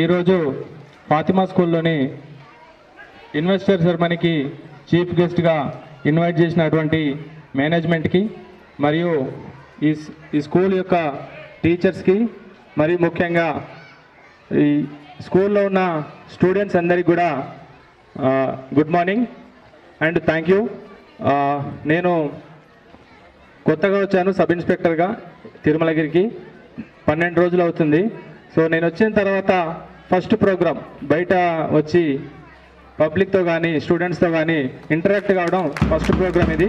ఈరోజు ఫాతిమా స్కూల్లోని investor సెరమనీకి chief గెస్ట్గా ఇన్వైట్ చేసినటువంటి మేనేజ్మెంట్కి మరియు ఈ స్కూల్ యొక్క టీచర్స్కి మరియు ముఖ్యంగా ఈ స్కూల్లో ఉన్న స్టూడెంట్స్ అందరికీ కూడా good morning and thank you. నేను కొత్తగా వచ్చాను సబ్ ఇన్స్పెక్టర్గా తిరుమలగిరికి. 12 రోజులు అవుతుంది. సో నేను వచ్చిన తర్వాత ఫస్ట్ ప్రోగ్రామ్ బయట వచ్చి పబ్లిక్తో కానీ స్టూడెంట్స్తో కానీ ఇంటరాక్ట్ కావడం ఫస్ట్ ప్రోగ్రామ్ ఇది.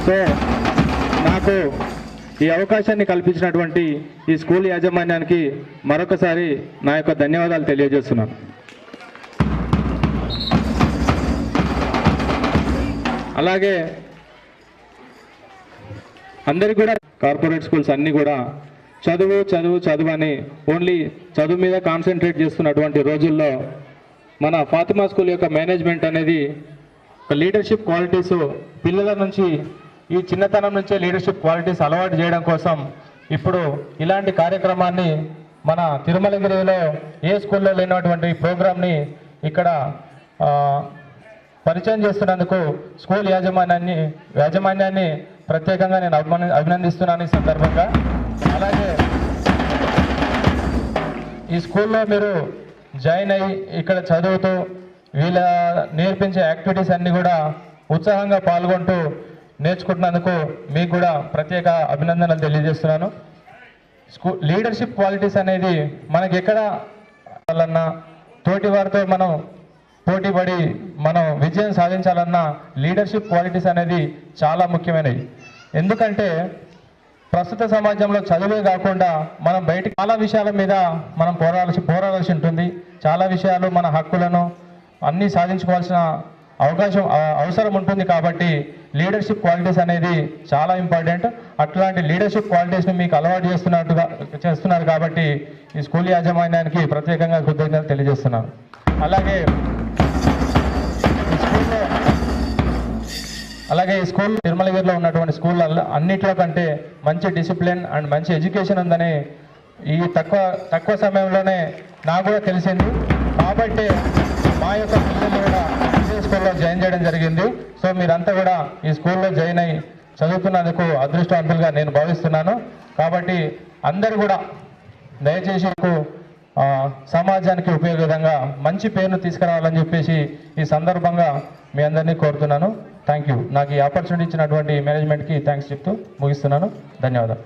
సో నాకు ఈ అవకాశాన్ని కల్పించినటువంటి ఈ స్కూల్ యాజమాన్యానికి మరొకసారి నా యొక్క ధన్యవాదాలు తెలియజేస్తున్నాను. అలాగే అందరికీ కూడా కార్పొరేట్ స్కూల్స్ అన్నీ కూడా చదువు చదువు చదువు అని ఓన్లీ చదువు మీద కాన్సన్ట్రేట్ చేస్తున్నటువంటి రోజుల్లో మన ఫాతిమా స్కూల్ యొక్క మేనేజ్మెంట్ అనేది ఒక లీడర్షిప్ క్వాలిటీస్ పిల్లల నుంచి ఈ చిన్నతనం నుంచే లీడర్షిప్ క్వాలిటీస్ అలవాటు చేయడం కోసం ఇప్పుడు ఇలాంటి కార్యక్రమాన్ని మన తిరుమలగిరిలో ఏ స్కూల్లో లేనటువంటి ప్రోగ్రామ్ని ఇక్కడ పరిచయం చేస్తున్నందుకు స్కూల్ యాజమాన్యాన్ని ప్రత్యేకంగా నేను అభినందిస్తున్నాను ఈ సందర్భంగా. అలాగే ఈ స్కూల్లో మీరు జాయిన్ అయ్యి ఇక్కడ చదువుతూ వీళ్ళ నేర్పించే యాక్టివిటీస్ అన్నీ కూడా ఉత్సాహంగా పాల్గొంటూ నేర్చుకుంటున్నందుకు మీకు కూడా ప్రత్యేక అభినందనలు తెలియజేస్తున్నాను. లీడర్షిప్ క్వాలిటీస్ అనేది మనకి ఎక్కడ వాళ్ళన్నా తోటి వారితో మనం పోటీపడి మనం విజయం సాధించాలన్నా లీడర్షిప్ క్వాలిటీస్ అనేది చాలా ముఖ్యమైనవి. ఎందుకంటే ప్రస్తుత సమాజంలో చదువే కాకుండా మనం బయట చాలా విషయాల మీద మనం పోరాడాల్సి ఉంటుంది. చాలా విషయాలు మన హక్కులను అన్నీ సాధించుకోవాల్సిన అవసరం ఉంటుంది. కాబట్టి లీడర్షిప్ క్వాలిటీస్ అనేది చాలా ఇంపార్టెంట్. అట్లాంటి లీడర్షిప్ క్వాలిటీస్ని మీకు అలవాటు చేస్తున్నారు కాబట్టి ఈ స్కూల్ యాజమాన్యానికి ప్రత్యేకంగా కృతజ్ఞతలు తెలియజేస్తున్నాను. అలాగే ఈ స్కూల్ తిరుమలగిరిలో ఉన్నటువంటి స్కూల్ అన్నిట్లో కంటే మంచి డిసిప్లిన్ అండ్ మంచి ఎడ్యుకేషన్ ఉందని ఈ తక్కువ సమయంలోనే నాకు కూడా తెలిసింది. కాబట్టి మా యొక్క పిల్లలు కూడా ఇదే స్కూల్లో జాయిన్ చేయడం జరిగింది. సో మీరంతా కూడా ఈ స్కూల్లో జాయిన్ అయ్యి చదువుతున్నందుకు అదృష్టవంతులుగా నేను భావిస్తున్నాను. కాబట్టి అందరూ కూడా దయచేసి సమాజానికి ఉపయోగ విధంగా మంచి పేరును తీసుకురావాలని చెప్పేసి ఈ సందర్భంగా మీ అందరినీ కోరుతున్నాను. Thank you. నాకు ఈ ఆపర్చునిటీ ఇచ్చినటువంటి మేనేజ్మెంట్కి థ్యాంక్స్ చెప్తూ ముగిస్తున్నాను. ధన్యవాదాలు.